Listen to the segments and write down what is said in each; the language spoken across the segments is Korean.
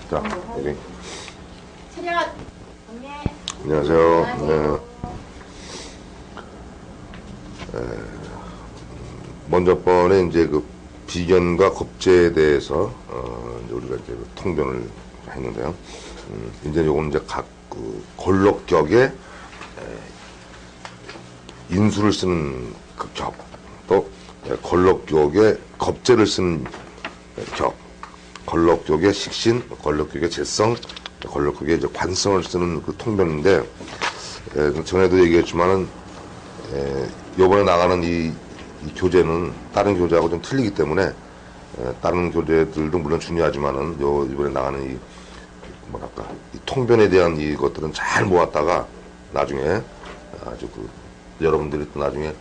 자, 여기. 차렷. 정례. 안녕하세요. 네. 먼저 번에 이제 그 비견과 겁제에 대해서 이제 우리가 이제 그 통변을 했는데요. 이제 요건 이제 각 그 걸록격에 인수를 쓰는 그 격, 또 걸록격에 겁제를 쓰는 격, 걸록격의 식신, 걸록격의 재성, 걸록격의 이제 관성을 쓰는 그 통변인데, 전에도 얘기했지만은 요번에 나가는 이 교재는 다른 교재하고 좀 틀리기 때문에 다른 교재들도 물론 중요하지만은 요 이번에 나가는 이 뭐랄까 이 통변에 대한 이것들은 잘 모았다가 나중에 아주 그 여러분들이 또 나중에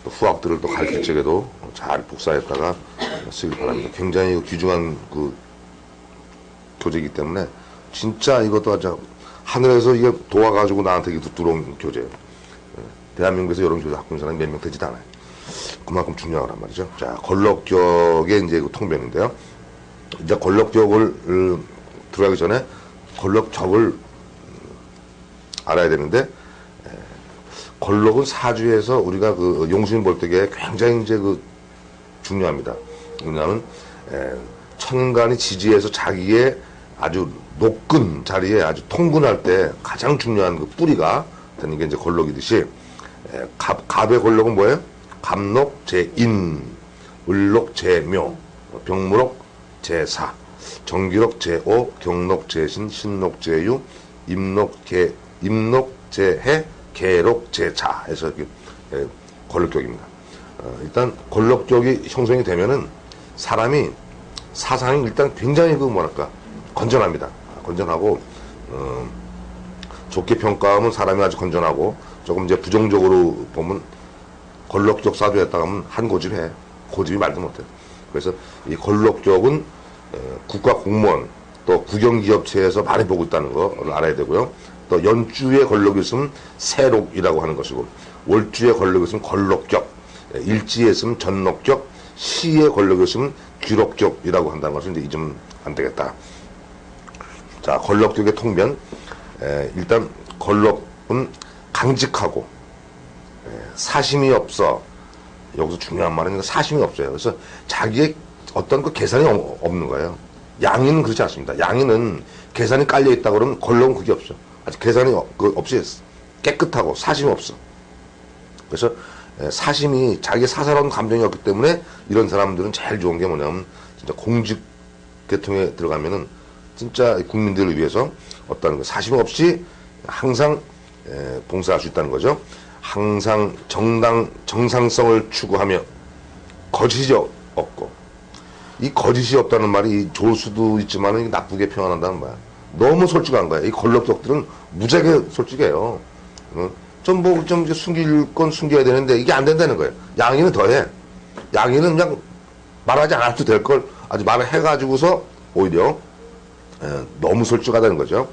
또 후학들을 또 가르칠 적에도 잘 복사했다가 쓰길 바랍니다. 굉장히 귀중한 그 교재이기 때문에 진짜 이것도 아주 하늘에서 이게 도와가지고 나한테 이게 들어온 교재예요. 대한민국에서 이런 교재 갖고 있는 사람이 몇 명 되지도 않아요. 그만큼 중요하단 말이죠. 자, 걸록격의 이제 그 통변인데요. 이제 걸록격을 들어가기 전에 걸록적을 알아야 되는데, 걸록은 사주에서 우리가 그 용수인 볼 때에 굉장히 이제 그 중요합니다. 왜냐하면 천간이 지지해서 자기의 아주 높은 자리에 아주 통근할 때 가장 중요한 그 뿌리가 되는 게 이제 걸록이듯이, 갑의 걸록은 뭐예요? 갑록 제인, 을록 제묘, 병무록 제사, 정기록 제오, 경록 제신, 신록 제유, 임록 제해, 계록 제자 해서 이렇게 걸록격입니다. 일단 걸록격이 형성이 되면은 사람이 사상이 일단 굉장히 그 뭐랄까 건전합니다. 건전하고 좋게 평가하면 사람이 아주 건전하고, 조금 이제 부정적으로 보면 걸록적 사주했다 하면 한 고집해. 고집이 말도 못해. 그래서 이 걸록격은 국가 공무원 또 국영기업체에서 많이 보고 있다는 거를 알아야 되고요. 또 연주에 걸록이 있으면 세록이라고 하는 것이고, 월주에 걸록이 있으면 걸록격, 일지에 있으면 전록격, 시에 걸록이 있으면 귀록격이라고 한다는 것을 이제 잊으면 안 되겠다. 자, 걸록격의 통변. 일단 걸록은 강직하고 사심이 없어. 여기서 중요한 말은 사심이 없어요. 그래서 자기의 어떤 그 계산이 없는 거예요. 양인은 그렇지 않습니다. 양인은 계산이 깔려 있다 그러면 걸록은 그게 없어. 아직 계산이 없이 깨끗하고 사심이 없어. 그래서 사심이 자기 사사로운 감정이 없기 때문에 이런 사람들은 제일 좋은 게 뭐냐면 진짜 공직 계통에 들어가면은 진짜 국민들을 위해서 어떤 사심 없이 항상 봉사할 수 있다는 거죠. 항상 정상성을 추구하며 거짓이 없고, 이 거짓이 없다는 말이 좋을 수도 있지만 나쁘게 표현한다는 말이야. 너무 솔직한 거야. 이 걸록적들은 무지하게 솔직해요. 좀 숨길 건 숨겨야 되는데 이게 안 된다는 거예요. 양이는 더해. 양이는 그냥 말하지 않아도 될 걸 아주 말을 해가지고서 오히려 너무 솔직하다는 거죠.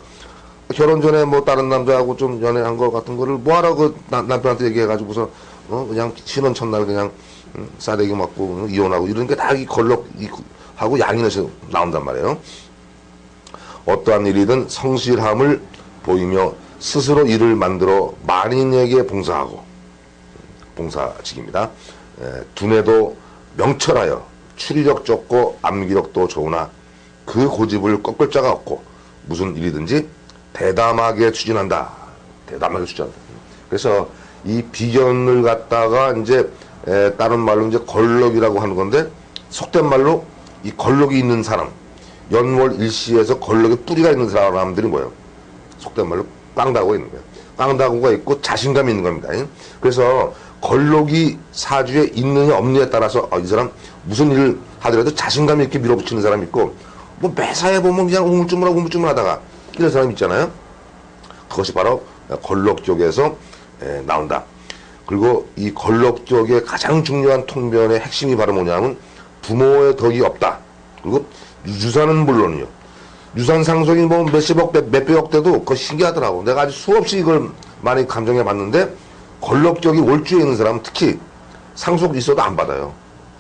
결혼 전에 뭐 다른 남자하고 좀 연애한 거 같은 거를 뭐하러 그 남편한테 얘기해가지고서 그냥 신혼 첫날 그냥 싸대기 맞고 이혼하고 이런 게 다 이 걸록하고 양인에서 나온단 말이에요. 어떠한 일이든 성실함을 보이며 스스로 일을 만들어 만인에게 봉사하고, 봉사직입니다. 두뇌도 명철하여 추리력 좋고 암기력도 좋으나 그 고집을 꺾을 자가 없고 무슨 일이든지 대담하게 추진한다. 대담하게 추진한다. 그래서 이 비견을 갖다가 이제 다른 말로 이제 걸록이라고 하는 건데, 속된 말로 이 걸록이 있는 사람, 연월 일시에서 걸록의 뿌리가 있는 사람들이 뭐예요? 속된 말로 깡다구가 있는 거예요. 깡다구가 있고 자신감이 있는 겁니다. 그래서 걸록이 사주에 있느냐 없느냐에 따라서 이 사람 무슨 일을 하더라도 자신감 있게 밀어붙이는 사람이 있고, 뭐 매사에 보면 그냥 우물쭈물하다가 이런 사람 있잖아요. 그것이 바로 걸록 쪽에서 나온다. 그리고 이 걸록 쪽의 가장 중요한 통변의 핵심이 바로 뭐냐면 부모의 덕이 없다. 그리고 유산은 물론이요. 유산 상속이 뭐 몇십억 대, 몇백억 대도 그거 신기하더라고. 내가 아주 수없이 이걸 많이 감정해 봤는데, 걸록적이 월주에 있는 사람은 특히 상속 있어도 안 받아요.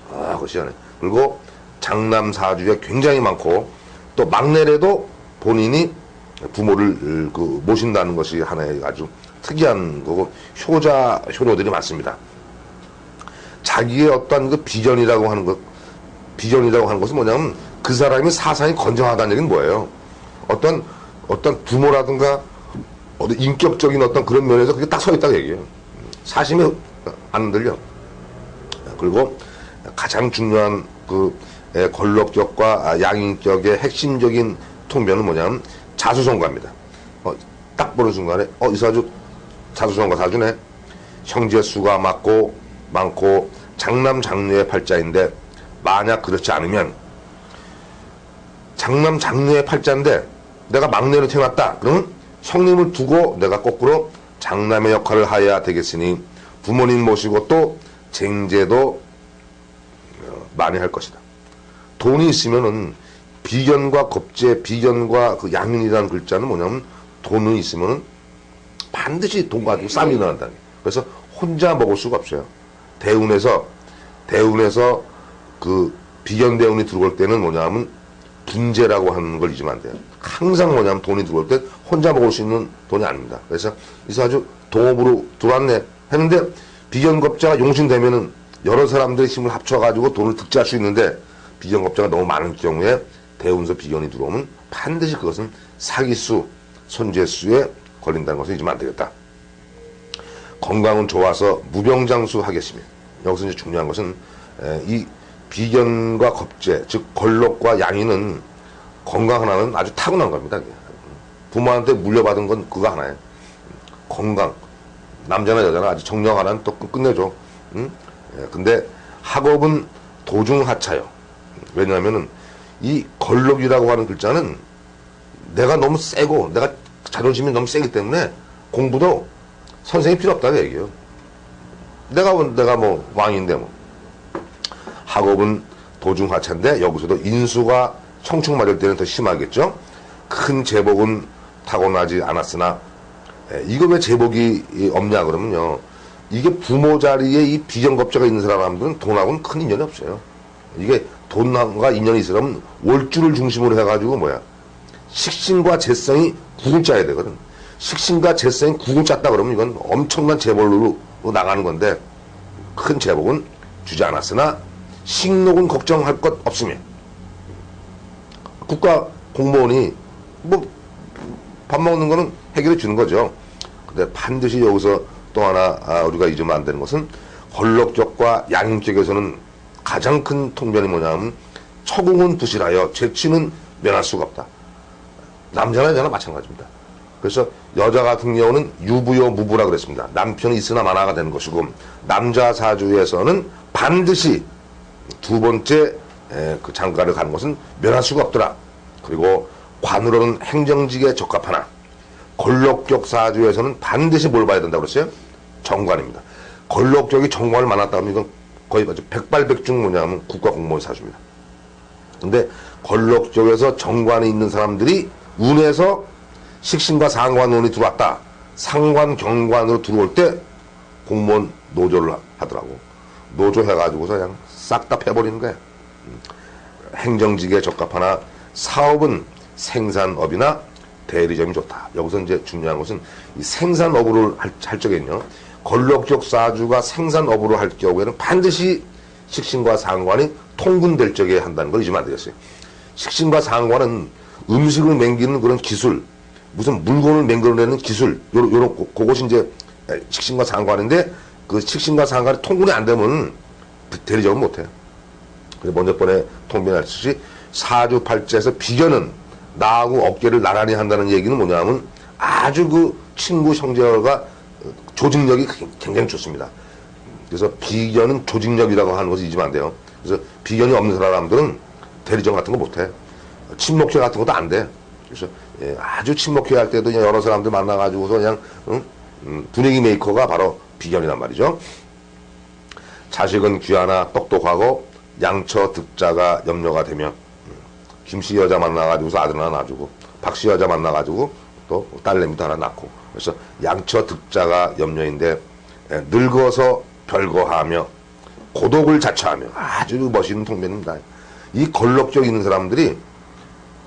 그것이 하네. 그리고 장남 사주에 굉장히 많고, 또 막내래도 본인이 부모를 모신다는 것이 하나의 아주 특이한 거고, 효녀들이 많습니다. 자기의 어떤 그 비전이라고 하는 것은 뭐냐면 그 사람이 사상이 건전하다는 얘기는 뭐예요? 어떤 부모라든가 어떤 인격적인 어떤 그런 면에서 그게 딱 서 있다고 얘기해요. 사심이 안 들려. 그리고 가장 중요한 권력적과 양인격의 핵심적인 통변은 뭐냐면 자수성가입니다. 딱 보는 순간에 이 사주 자수성가 사주네. 형제 수가 많고 장남 장녀의 팔자인데, 만약 그렇지 않으면 장남 장녀의 팔자인데 내가 막내로 태어났다. 그러면 형님을 두고 내가 거꾸로 장남의 역할을 해야 되겠으니 부모님 모시고 또 쟁제도 많이 할 것이다. 돈이 있으면은 비견과 겁재, 비견과 그 양인이라는 글자는 뭐냐면 돈이 있으면은 반드시 돈 가지고 싸움이 일어난다는 거예요. 그래서 혼자 먹을 수가 없어요. 대운에서 그 비견 대운이 들어올 때는 뭐냐면 분재라고 하는 걸 잊으면 안 돼요. 항상 뭐냐면 돈이 들어올 때 혼자 먹을 수 있는 돈이 아닙니다. 그래서 이서 아주 동업으로 들어왔네 했는데, 비견겁자가 용신되면은 여러 사람들의 힘을 합쳐가지고 돈을 득자할 수 있는데, 비견겁자가 너무 많은 경우에 대운서 비견이 들어오면 반드시 그것은 사기수, 손재수에 걸린다는 것을 잊으면 안 되겠다. 건강은 좋아서 무병장수 하겠으며, 여기서 이제 중요한 것은 이 비견과 겁재, 즉 걸록과 양인은 건강 하나는 아주 타고난 겁니다. 부모한테 물려받은 건 그거 하나예요. 건강. 남자나 여자나 아주 정력 하나는 또 끝내줘. 근데 학업은 도중하차요. 왜냐하면은 이 걸록이라고 하는 글자는 내가 너무 세고 내가 자존심이 너무 세기 때문에 공부도 선생이 필요 없다고 얘기해요. 내가 뭐 왕인데 뭐. 학업은 도중하차인데 여기서도 인수가 청축 맞을 때는 더 심하겠죠. 큰 제복은 타고나지 않았으나, 이거 왜 제복이 없냐 그러면요, 이게 부모 자리에 이 비견겁자가 있는 사람들은 돈하고는 큰 인연이 없어요. 이게 돈과 인연이 있으려면 월주를 중심으로 해가지고 식신과 재성이 국을 짜야 되거든. 식신과 재성이 국을 짰다 그러면 이건 엄청난 재벌로 나가는 건데, 큰 제복은 주지 않았으나 식록은 걱정할 것 없으며, 국가 공무원이 밥 먹는 거는 해결해 주는 거죠. 근데 반드시 여기서 또 하나 우리가 잊으면 안 되는 것은, 권력격과 양인격에서는 가장 큰 통변이 뭐냐면 처궁은 부실하여 재치는 면할 수가 없다. 남자나 여자나 마찬가지입니다. 그래서 여자 같은 경우는 유부요 무부라 그랬습니다. 남편이 있으나 마나가 되는 것이고, 남자 사주에서는 반드시 두 번째 그 장가를 가는 것은 면할 수가 없더라. 그리고 관으로는 행정직에 적합하나, 권력격 사주에서는 반드시 뭘 봐야 된다고 그랬어요? 정관입니다. 권력격이 정관을 만났다 하면 이건 거의 백발백중 뭐냐면 국가 공무원 사주입니다. 근데 권력격에서 정관이 있는 사람들이 운에서 식신과 상관운이 들어왔다. 상관 경관으로 들어올 때 공무원 노조를 하더라고. 노조 해가지고서 그냥 싹 다 패버리는 거야. 행정직에 적합하나 사업은 생산업이나 대리점이 좋다. 여기서 이제 중요한 것은 이 생산업으로 할 적에는요, 권력적 사주가 생산업으로 할 경우에는 반드시 식신과 상관이 통분될 적에 한다는 걸 잊으면 안 되겠어요. 식신과 상관은 음식을 맹기는 그런 기술, 무슨 물건을 맹글어내는 기술, 그것이 이제 식신과 상관인데, 그 식신과 상관이 통분이 안 되면 대리점은 못해요. 그래서 먼저 번에 통변했듯이 사주팔자에서 비견은 나하고 어깨를 나란히 한다는 얘기는 뭐냐면 아주 그 친구 형제가 조직력이 굉장히 좋습니다. 그래서 비견은 조직력이라고 하는 것을 잊으면 안 돼요. 그래서 비견이 없는 사람들은 대리점 같은 거 못해. 친목회 같은 것도 안 돼. 그래서 아주 친목회 할 때도 그냥 여러 사람들 만나가지고서 그냥 분위기 메이커가 바로 비견이란 말이죠. 자식은 귀하나 똑똑하고 양처 득자가 염려가 되며, 김씨 여자 만나가지고서 아들 하나 놔주고, 박씨 여자 만나가지고 또 딸내미도 하나 낳고, 그래서 양처 득자가 염려인데, 늙어서 별거하며 고독을 자처하며, 아주 멋있는 통변입니다. 이 권력적 있는 사람들이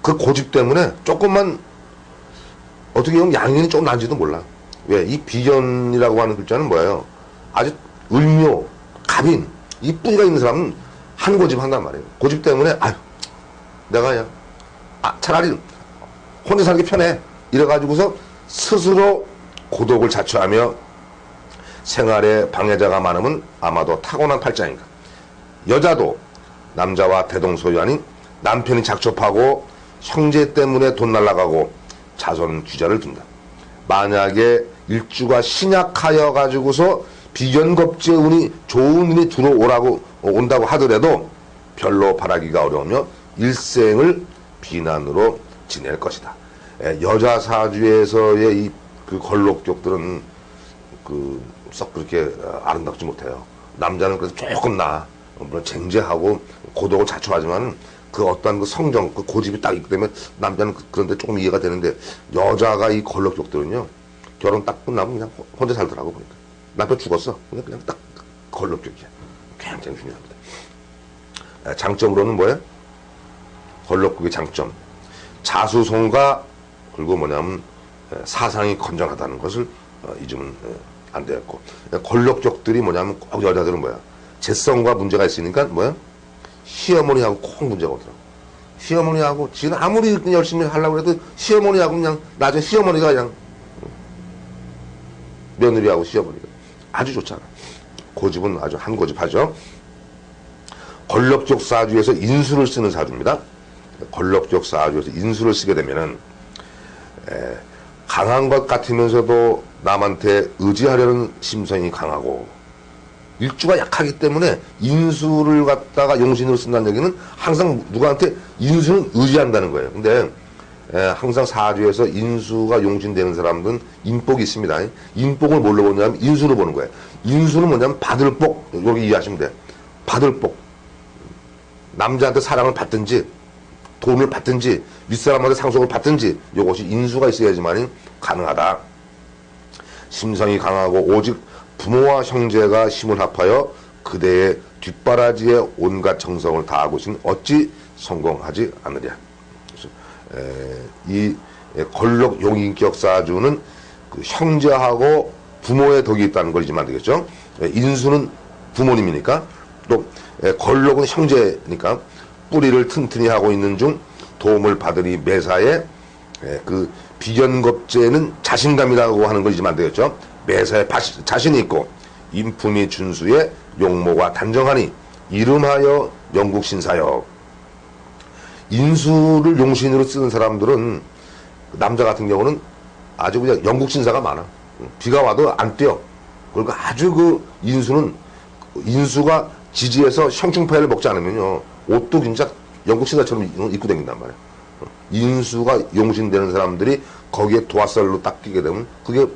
그 고집 때문에 조금만 어떻게 보면 양인이 좀 난지도 몰라. 왜? 이 비견이라고 하는 글자는 뭐예요? 아주 을묘, 갑인, 이 뿌리가 있는 사람은 한 고집 한단 말이에요. 고집 때문에, 아유, 내가 그냥, 차라리 혼자 살기 편해. 이래가지고서 스스로 고독을 자초하며 생활에 방해자가 많으면 아마도 타고난 팔자인가. 여자도 남자와 대동소이하니 남편이 작첩하고 형제 때문에 돈 날라가고 자손 귀자를 둔다. 만약에 일주가 신약하여 가지고서 비견겁제 운이 좋은 운이 온다고 하더라도 별로 바라기가 어려우며 일생을 비난으로 지낼 것이다. 여자 사주에서의 이 그 걸록족들은 썩 그렇게 아름답지 못해요. 남자는 그래서 조금 물론 쟁제하고 고독을 자초하지만 그 어떤 그 성정, 그 고집이 딱 있기 때문에 남자는 그런데 조금 이해가 되는데 여자가 이 걸록족들은요 결혼 딱 끝나면 그냥 혼자 살더라고 보니까 남편 죽었어 그냥 딱 걸록족이야. 굉장히 중요합니다. 장점으로는 뭐예요? 걸록국의 장점 자수성가 그리고 뭐냐면 사상이 건전하다는 것을 잊으면 안 되겠고 걸록족들이 뭐냐면 꼭 여자들은 뭐야 재성과 문제가 있으니까 뭐야 시어머니하고 꼭 문제가 오더라고. 시어머니하고 지금 아무리 열심히 하려고 해도 시어머니하고 그냥 나중에 시어머니가 그냥 며느리하고 시어머니가 아주 좋잖아. 고집은 아주 한 고집하죠. 걸럭족 사주에서 인수를 쓰는 사주입니다. 걸럭족 사주에서 인수를 쓰게 되면은 강한 것 같으면서도 남한테 의지하려는 심성이 강하고 일주가 약하기 때문에 인수를 갖다가 용신으로 쓴다는 얘기는 항상 누구한테 인수는 의지한다는 거예요. 근데 항상 사주에서 인수가 용신되는 사람들은 인복이 있습니다. 인복을 뭘로 보냐면 인수로 보는 거예요. 인수는 뭐냐면 받을 복, 여기 이해하시면 돼요. 받을 복. 남자한테 사랑을 받든지 돈을 받든지 윗사람한테 상속을 받든지 이것이 인수가 있어야지만 가능하다. 심성이 강하고 오직 부모와 형제가 힘을 합하여 그대의 뒷바라지에 온갖 정성을 다하고 있으니 어찌 성공하지 않느냐. 이 걸록 용인격 사주는 그 형제하고 부모의 덕이 있다는 걸 잊으면 안 되겠죠. 인수는 부모님이니까 또 걸록은 형제니까 뿌리를 튼튼히 하고 있는 중 도움을 받으니 매사에 그 비견겁제는 자신감이라고 하는 걸 잊으면 안 되겠죠. 매사에 자신이 있고 인품이 준수에 용모가 단정하니 이름하여 영국신사여. 인수를 용신으로 쓰는 사람들은 남자 같은 경우는 아주 그냥 영국신사가 많아. 비가 와도 안 뛰어. 그러니까 아주 그 인수가 지지해서 형충파를 먹지 않으면요 옷도 진짜 영국신사처럼 입고 다닌단 말이야. 인수가 용신되는 사람들이 거기에 도화살로 딱 끼게 되면 그게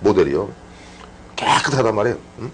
모델이요. 깨끗하단 말이에요. 응?